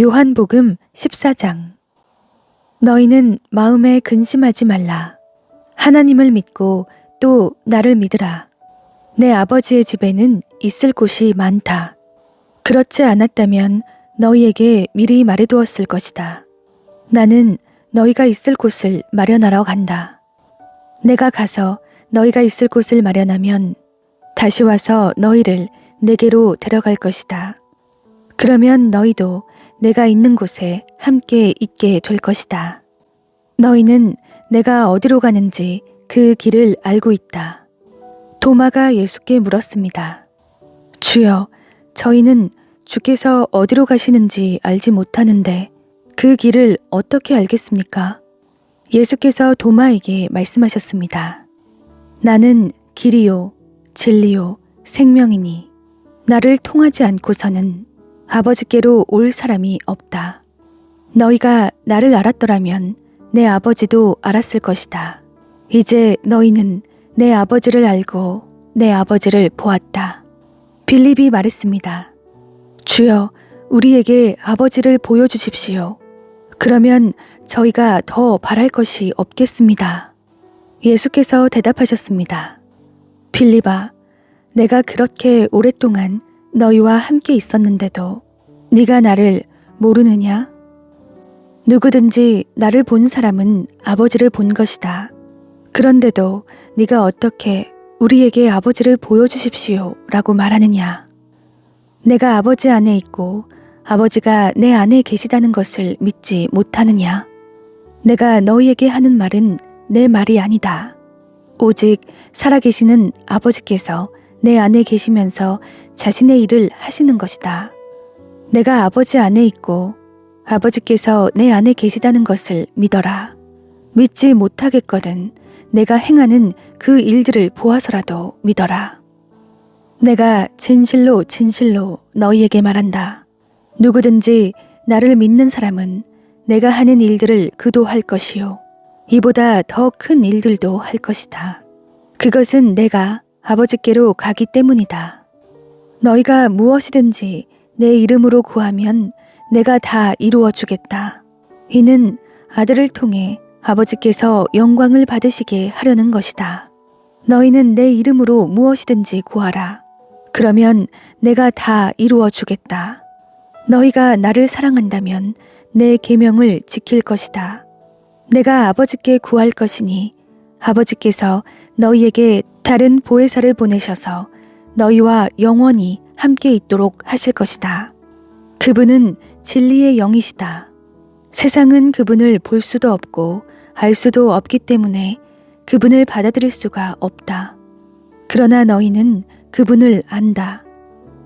요한복음 14장. 너희는 마음에 근심하지 말라. 하나님을 믿고 또 나를 믿으라. 내 아버지의 집에는 있을 곳이 많다. 그렇지 않았다면 너희에게 미리 말해두었을 것이다. 나는 너희가 있을 곳을 마련하러 간다. 내가 가서 너희가 있을 곳을 마련하면 다시 와서 너희를 내게로 데려갈 것이다. 그러면 너희도 내가 있는 곳에 함께 있게 될 것이다. 너희는 내가 어디로 가는지 그 길을 알고 있다. 도마가 예수께 물었습니다. 주여, 저희는 주께서 어디로 가시는지 알지 못하는데 그 길을 어떻게 알겠습니까? 예수께서 도마에게 말씀하셨습니다. 나는 길이요, 진리요, 생명이니 나를 통하지 않고서는 아버지께로 올 사람이 없다. 너희가 나를 알았더라면 내 아버지도 알았을 것이다. 이제 너희는 내 아버지를 알고 내 아버지를 보았다. 빌립이 말했습니다. 주여, 우리에게 아버지를 보여주십시오. 그러면 저희가 더 바랄 것이 없겠습니다. 예수께서 대답하셨습니다. 빌립아, 내가 그렇게 오랫동안 너희와 함께 있었는데도 네가 나를 모르느냐? 누구든지 나를 본 사람은 아버지를 본 것이다. 그런데도 네가 어떻게 우리에게 아버지를 보여주십시오 라고 말하느냐? 내가 아버지 안에 있고 아버지가 내 안에 계시다는 것을 믿지 못하느냐? 내가 너희에게 하는 말은 내 말이 아니다. 오직 살아계시는 아버지께서 내 안에 계시면서 자신의 일을 하시는 것이다. 내가 아버지 안에 있고 아버지께서 내 안에 계시다는 것을 믿어라. 믿지 못하겠거든 내가 행하는 그 일들을 보아서라도 믿어라. 내가 진실로 진실로 너희에게 말한다. 누구든지 나를 믿는 사람은 내가 하는 일들을 그도 할 것이요 이보다 더 큰 일들도 할 것이다. 그것은 내가 아버지께로 가기 때문이다. 너희가 무엇이든지 내 이름으로 구하면 내가 다 이루어 주겠다. 이는 아들을 통해 아버지께서 영광을 받으시게 하려는 것이다. 너희는 내 이름으로 무엇이든지 구하라. 그러면 내가 다 이루어 주겠다. 너희가 나를 사랑한다면 내 계명을 지킬 것이다. 내가 아버지께 구할 것이니 아버지께서 너희에게 다른 보혜사를 보내셔서 너희와 영원히 함께 있도록 하실 것이다. 그분은 진리의 영이시다. 세상은 그분을 볼 수도 없고 알 수도 없기 때문에 그분을 받아들일 수가 없다. 그러나 너희는 그분을 안다.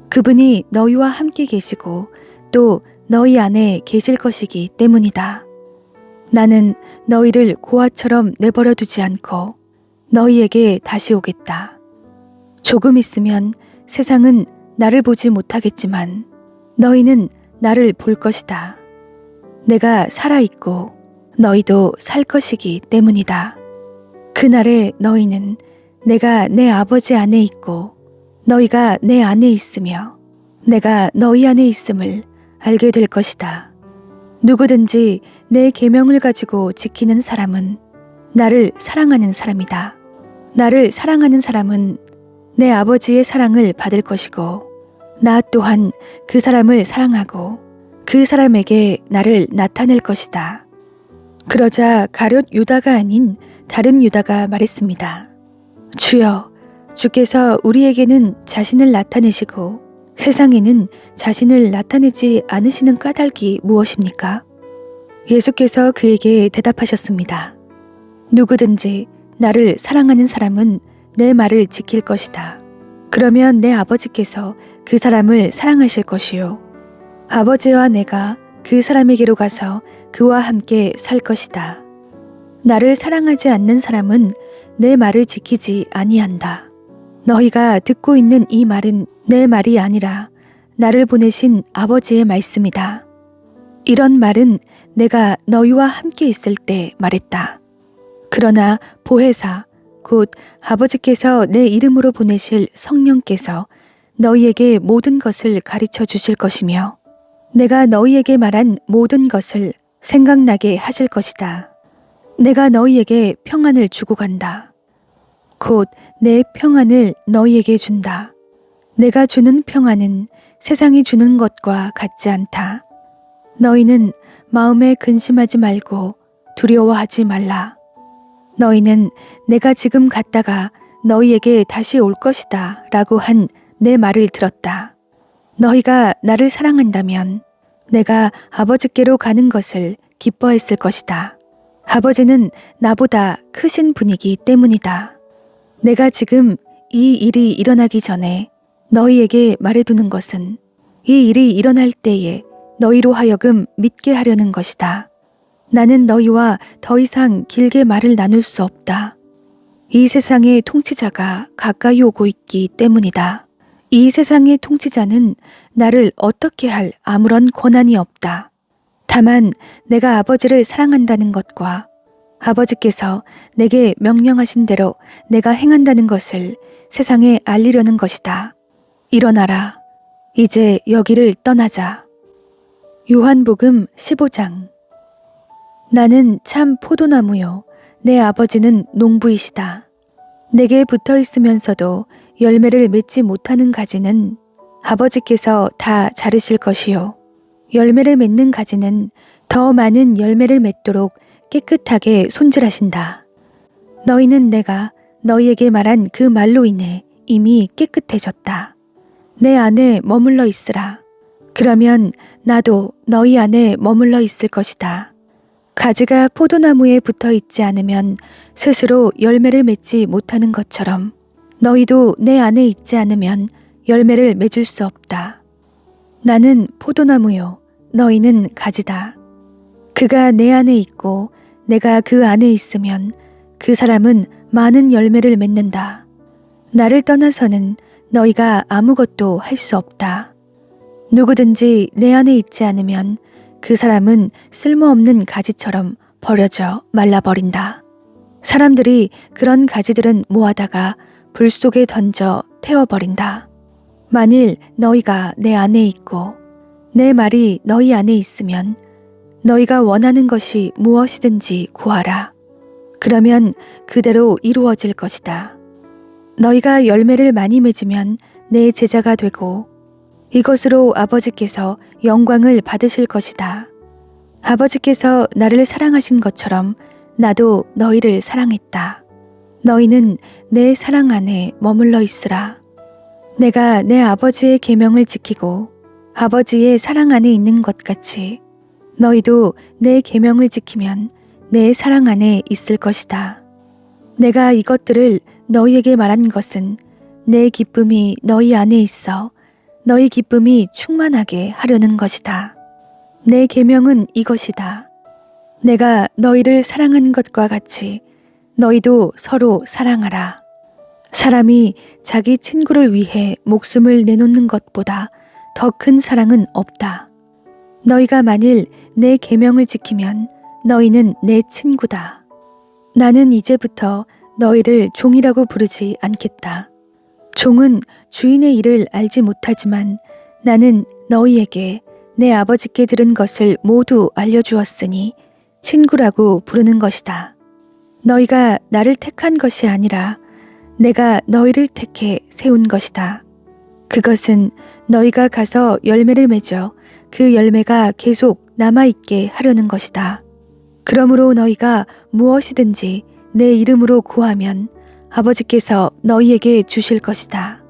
그분이 너희와 함께 계시고 또 너희 안에 계실 것이기 때문이다. 나는 너희를 고아처럼 내버려 두지 않고 너희에게 다시 오겠다. 조금 있으면 세상은 나를 보지 못하겠지만 너희는 나를 볼 것이다. 내가 살아있고 너희도 살 것이기 때문이다. 그날에 너희는 내가 내 아버지 안에 있고 너희가 내 안에 있으며 내가 너희 안에 있음을 알게 될 것이다. 누구든지 내 계명을 가지고 지키는 사람은 나를 사랑하는 사람이다. 나를 사랑하는 사람은 내 아버지의 사랑을 받을 것이고 나 또한 그 사람을 사랑하고 그 사람에게 나를 나타낼 것이다. 그러자 가룟 유다가 아닌 다른 유다가 말했습니다. 주여, 주께서 우리에게는 자신을 나타내시고 세상에는 자신을 나타내지 않으시는 까닭이 무엇입니까? 예수께서 그에게 대답하셨습니다. 누구든지 나를 사랑하는 사람은 내 말을 지킬 것이다. 그러면 내 아버지께서 그 사람을 사랑하실 것이요 아버지와 내가 그 사람에게로 가서 그와 함께 살 것이다. 나를 사랑하지 않는 사람은 내 말을 지키지 아니한다. 너희가 듣고 있는 이 말은 내 말이 아니라 나를 보내신 아버지의 말씀이다. 이런 말은 내가 너희와 함께 있을 때 말했다. 그러나 보혜사 곧 아버지께서 내 이름으로 보내실 성령께서 너희에게 모든 것을 가르쳐 주실 것이며 내가 너희에게 말한 모든 것을 생각나게 하실 것이다. 내가 너희에게 평안을 주고 간다. 곧 내 평안을 너희에게 준다. 내가 주는 평안은 세상이 주는 것과 같지 않다. 너희는 마음에 근심하지 말고 두려워하지 말라. 너희는 내가 지금 갔다가 너희에게 다시 올 것이다 라고 한 내 말을 들었다. 너희가 나를 사랑한다면 내가 아버지께로 가는 것을 기뻐했을 것이다. 아버지는 나보다 크신 분이기 때문이다. 내가 지금 이 일이 일어나기 전에 너희에게 말해두는 것은 이 일이 일어날 때에 너희로 하여금 믿게 하려는 것이다. 나는 너희와 더 이상 길게 말을 나눌 수 없다. 이 세상의 통치자가 가까이 오고 있기 때문이다. 이 세상의 통치자는 나를 어떻게 할 아무런 권한이 없다. 다만 내가 아버지를 사랑한다는 것과 아버지께서 내게 명령하신 대로 내가 행한다는 것을 세상에 알리려는 것이다. 일어나라. 이제 여기를 떠나자. 요한복음 15장. 나는 참 포도나무요. 내 아버지는 농부이시다. 내게 붙어 있으면서도 열매를 맺지 못하는 가지는 아버지께서 다 자르실 것이요. 열매를 맺는 가지는 더 많은 열매를 맺도록 깨끗하게 손질하신다. 너희는 내가 너희에게 말한 그 말로 인해 이미 깨끗해졌다. 내 안에 머물러 있으라. 그러면 나도 너희 안에 머물러 있을 것이다. 가지가 포도나무에 붙어 있지 않으면 스스로 열매를 맺지 못하는 것처럼 너희도 내 안에 있지 않으면 열매를 맺을 수 없다. 나는 포도나무요. 너희는 가지다. 그가 내 안에 있고 내가 그 안에 있으면 그 사람은 많은 열매를 맺는다. 나를 떠나서는 너희가 아무것도 할 수 없다. 누구든지 내 안에 있지 않으면 그 사람은 쓸모없는 가지처럼 버려져 말라버린다. 사람들이 그런 가지들은 모아다가 불 속에 던져 태워버린다. 만일 너희가 내 안에 있고 내 말이 너희 안에 있으면 너희가 원하는 것이 무엇이든지 구하라. 그러면 그대로 이루어질 것이다. 너희가 열매를 많이 맺으면 내 제자가 되고 이것으로 아버지께서 영광을 받으실 것이다. 아버지께서 나를 사랑하신 것처럼 나도 너희를 사랑했다. 너희는 내 사랑 안에 머물러 있으라. 내가 내 아버지의 계명을 지키고 아버지의 사랑 안에 있는 것 같이 너희도 내 계명을 지키면 내 사랑 안에 있을 것이다. 내가 이것들을 너희에게 말한 것은 내 기쁨이 너희 안에 있어 너희 기쁨이 충만하게 하려는 것이다. 내 계명은 이것이다. 내가 너희를 사랑한 것과 같이 너희도 서로 사랑하라. 사람이 자기 친구를 위해 목숨을 내놓는 것보다 더 큰 사랑은 없다. 너희가 만일 내 계명을 지키면 너희는 내 친구다. 나는 이제부터 너희를 종이라고 부르지 않겠다. 종은 주인의 일을 알지 못하지만 나는 너희에게 내 아버지께 들은 것을 모두 알려주었으니 친구라고 부르는 것이다. 너희가 나를 택한 것이 아니라 내가 너희를 택해 세운 것이다. 그것은 너희가 가서 열매를 맺어 그 열매가 계속 남아있게 하려는 것이다. 그러므로 너희가 무엇이든지 내 이름으로 구하면 아버지께서 너희에게 주실 것이다.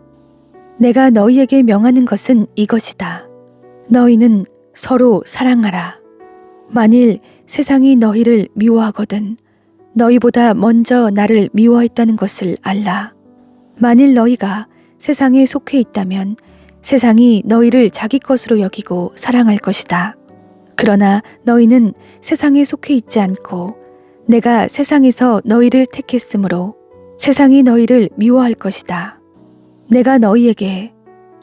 내가 너희에게 명하는 것은 이것이다. 너희는 서로 사랑하라. 만일 세상이 너희를 미워하거든 너희보다 먼저 나를 미워했다는 것을 알라. 만일 너희가 세상에 속해 있다면 세상이 너희를 자기 것으로 여기고 사랑할 것이다. 그러나 너희는 세상에 속해 있지 않고 내가 세상에서 너희를 택했으므로 세상이 너희를 미워할 것이다. 내가 너희에게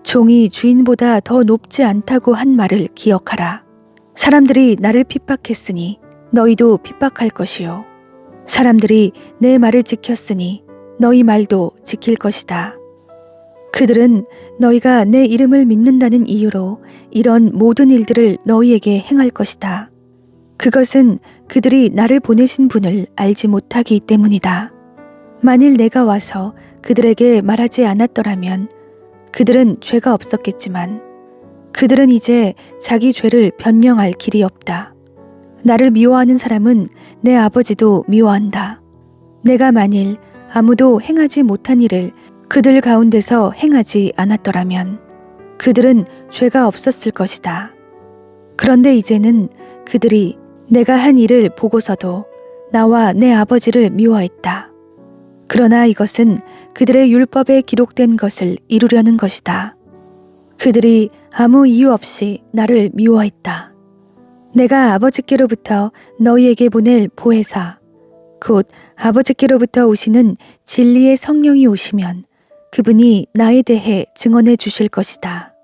종이 주인보다 더 높지 않다고 한 말을 기억하라. 사람들이 나를 핍박했으니 너희도 핍박할 것이요. 사람들이 내 말을 지켰으니 너희 말도 지킬 것이다. 그들은 너희가 내 이름을 믿는다는 이유로 이런 모든 일들을 너희에게 행할 것이다. 그것은 그들이 나를 보내신 분을 알지 못하기 때문이다. 만일 내가 와서 그들에게 말하지 않았더라면 그들은 죄가 없었겠지만 그들은 이제 자기 죄를 변명할 길이 없다. 나를 미워하는 사람은 내 아버지도 미워한다. 내가 만일 아무도 행하지 못한 일을 그들 가운데서 행하지 않았더라면 그들은 죄가 없었을 것이다. 그런데 이제는 그들이 내가 한 일을 보고서도 나와 내 아버지를 미워했다. 그러나 이것은 그들의 율법에 기록된 것을 이루려는 것이다. 그들이 아무 이유 없이 나를 미워했다. 내가 아버지께로부터 너희에게 보낼 보혜사, 곧 아버지께로부터 오시는 진리의 성령이 오시면 그분이 나에 대해 증언해 주실 것이다.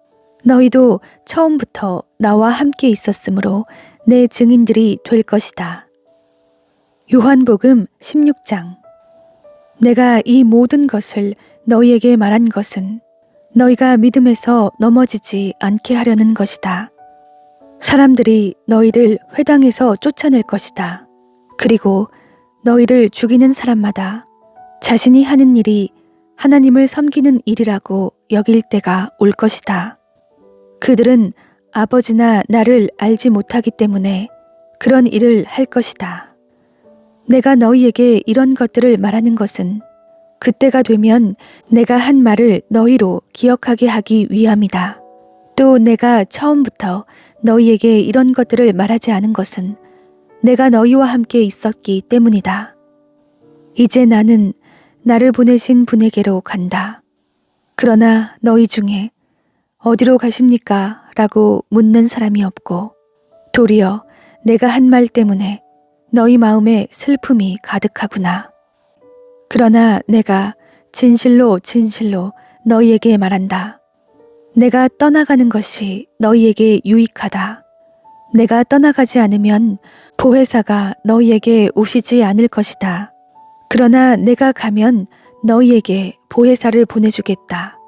너희도 처음부터 나와 함께 있었으므로 내 증인들이 될 것이다. 요한복음 16장. 내가 이 모든 것을 너희에게 말한 것은 너희가 믿음에서 넘어지지 않게 하려는 것이다. 사람들이 너희를 회당에서 쫓아낼 것이다. 그리고 너희를 죽이는 사람마다 자신이 하는 일이 하나님을 섬기는 일이라고 여길 때가 올 것이다. 그들은 아버지나 나를 알지 못하기 때문에 그런 일을 할 것이다. 내가 너희에게 이런 것들을 말하는 것은 그때가 되면 내가 한 말을 너희로 기억하게 하기 위함이다. 또 내가 처음부터 너희에게 이런 것들을 말하지 않은 것은 내가 너희와 함께 있었기 때문이다. 이제 나는 나를 보내신 분에게로 간다. 그러나 너희 중에 어디로 가십니까? 라고 묻는 사람이 없고 도리어 내가 한 말 때문에 너희 마음에 슬픔이 가득하구나. 그러나 내가 진실로 진실로 너희에게 말한다. 내가 떠나가는 것이 너희에게 유익하다. 내가 떠나가지 않으면 보혜사가 너희에게 오시지 않을 것이다. 그러나 내가 가면 너희에게 보혜사를 보내주겠다.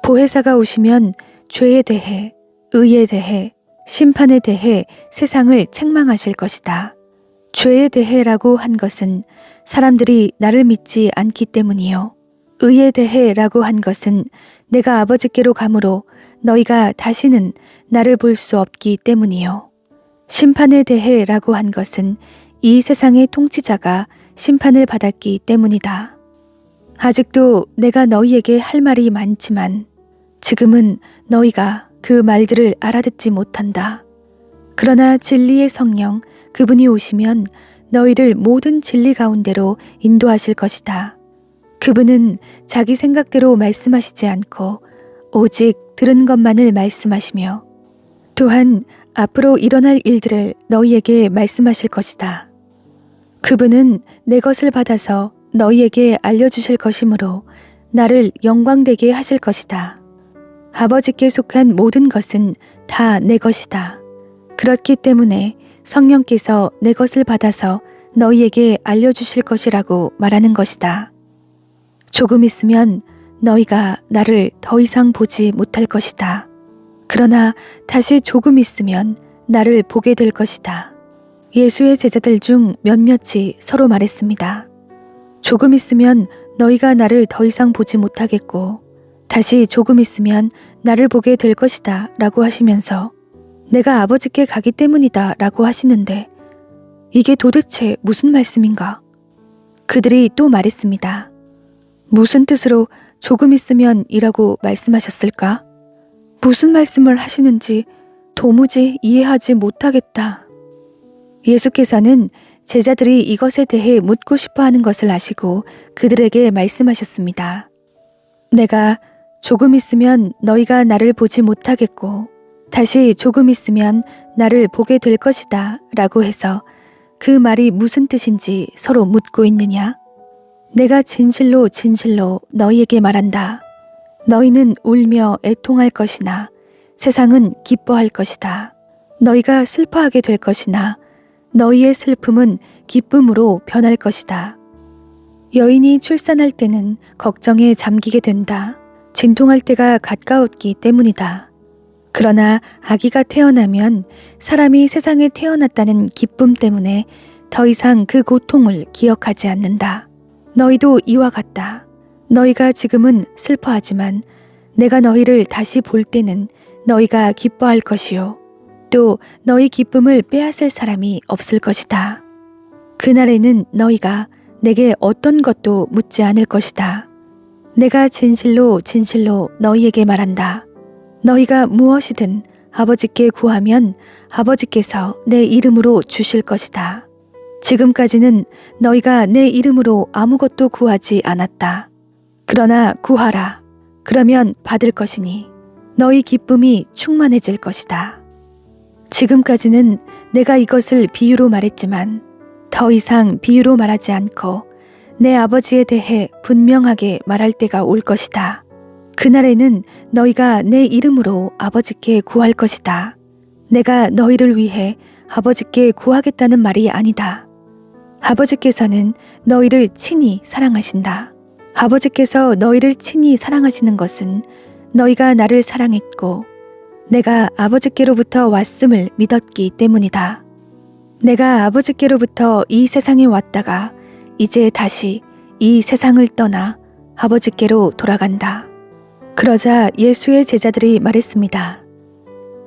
보혜사가 오시면 죄에 대해, 의에 대해, 심판에 대해 세상을 책망하실 것이다. 죄에 대해라고 한 것은 사람들이 나를 믿지 않기 때문이요. 의에 대해라고 한 것은 내가 아버지께로 가므로 너희가 다시는 나를 볼 수 없기 때문이요. 심판에 대해라고 한 것은 이 세상의 통치자가 심판을 받았기 때문이다. 아직도 내가 너희에게 할 말이 많지만 지금은 너희가 그 말들을 알아듣지 못한다. 그러나 진리의 성령 그분이 오시면 너희를 모든 진리 가운데로 인도하실 것이다. 그분은 자기 생각대로 말씀하시지 않고 오직 들은 것만을 말씀하시며 또한 앞으로 일어날 일들을 너희에게 말씀하실 것이다. 그분은 내 것을 받아서 너희에게 알려주실 것이므로 나를 영광되게 하실 것이다. 아버지께 속한 모든 것은 다 내 것이다. 그렇기 때문에 성령께서 내 것을 받아서 너희에게 알려주실 것이라고 말하는 것이다. 조금 있으면 너희가 나를 더 이상 보지 못할 것이다. 그러나 다시 조금 있으면 나를 보게 될 것이다. 예수의 제자들 중 몇몇이 서로 말했습니다. 조금 있으면 너희가 나를 더 이상 보지 못하겠고 다시 조금 있으면 나를 보게 될 것이다 라고 하시면서 내가 아버지께 가기 때문이다 라고 하시는데 이게 도대체 무슨 말씀인가? 그들이 또 말했습니다. 무슨 뜻으로 조금 있으면 이라고 말씀하셨을까? 무슨 말씀을 하시는지 도무지 이해하지 못하겠다. 예수께서는 제자들이 이것에 대해 묻고 싶어 하는 것을 아시고 그들에게 말씀하셨습니다. 내가 조금 있으면 너희가 나를 보지 못하겠고 다시 조금 있으면 나를 보게 될 것이다 라고 해서 그 말이 무슨 뜻인지 서로 묻고 있느냐? 내가 진실로 진실로 너희에게 말한다. 너희는 울며 애통할 것이나 세상은 기뻐할 것이다. 너희가 슬퍼하게 될 것이나 너희의 슬픔은 기쁨으로 변할 것이다. 여인이 출산할 때는 걱정에 잠기게 된다. 진통할 때가 가까웠기 때문이다. 그러나 아기가 태어나면 사람이 세상에 태어났다는 기쁨 때문에 더 이상 그 고통을 기억하지 않는다. 너희도 이와 같다. 너희가 지금은 슬퍼하지만 내가 너희를 다시 볼 때는 너희가 기뻐할 것이요. 또 너희 기쁨을 빼앗을 사람이 없을 것이다. 그날에는 너희가 내게 어떤 것도 묻지 않을 것이다. 내가 진실로 진실로 너희에게 말한다. 너희가 무엇이든 아버지께 구하면 아버지께서 내 이름으로 주실 것이다. 지금까지는 너희가 내 이름으로 아무것도 구하지 않았다. 그러나 구하라. 그러면 받을 것이니 너희 기쁨이 충만해질 것이다. 지금까지는 내가 이것을 비유로 말했지만 더 이상 비유로 말하지 않고 내 아버지에 대해 분명하게 말할 때가 올 것이다. 그날에는 너희가 내 이름으로 아버지께 구할 것이다. 내가 너희를 위해 아버지께 구하겠다는 말이 아니다. 아버지께서는 너희를 친히 사랑하신다. 아버지께서 너희를 친히 사랑하시는 것은 너희가 나를 사랑했고 내가 아버지께로부터 왔음을 믿었기 때문이다. 내가 아버지께로부터 이 세상에 왔다가 이제 다시 이 세상을 떠나 아버지께로 돌아간다. 그러자 예수의 제자들이 말했습니다.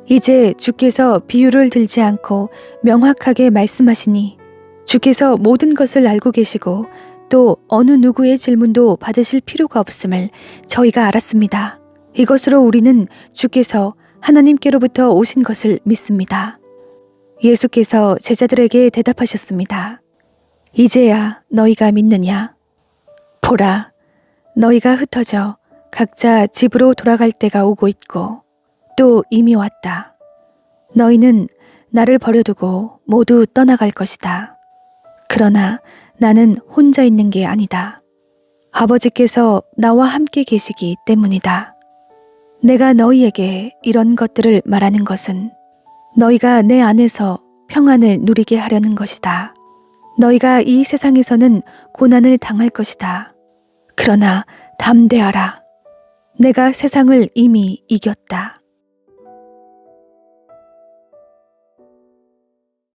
이제 주께서 비유를 들지 않고 명확하게 말씀하시니 주께서 모든 것을 알고 계시고 또 어느 누구의 질문도 받으실 필요가 없음을 저희가 알았습니다. 이것으로 우리는 주께서 하나님께로부터 오신 것을 믿습니다. 예수께서 제자들에게 대답하셨습니다. 이제야 너희가 믿느냐? 보라, 너희가 흩어져 각자 집으로 돌아갈 때가 오고 있고 또 이미 왔다. 너희는 나를 버려두고 모두 떠나갈 것이다. 그러나 나는 혼자 있는 게 아니다. 아버지께서 나와 함께 계시기 때문이다. 내가 너희에게 이런 것들을 말하는 것은 너희가 내 안에서 평안을 누리게 하려는 것이다. 너희가 이 세상에서는 고난을 당할 것이다. 그러나 담대하라. 내가 세상을 이미 이겼다.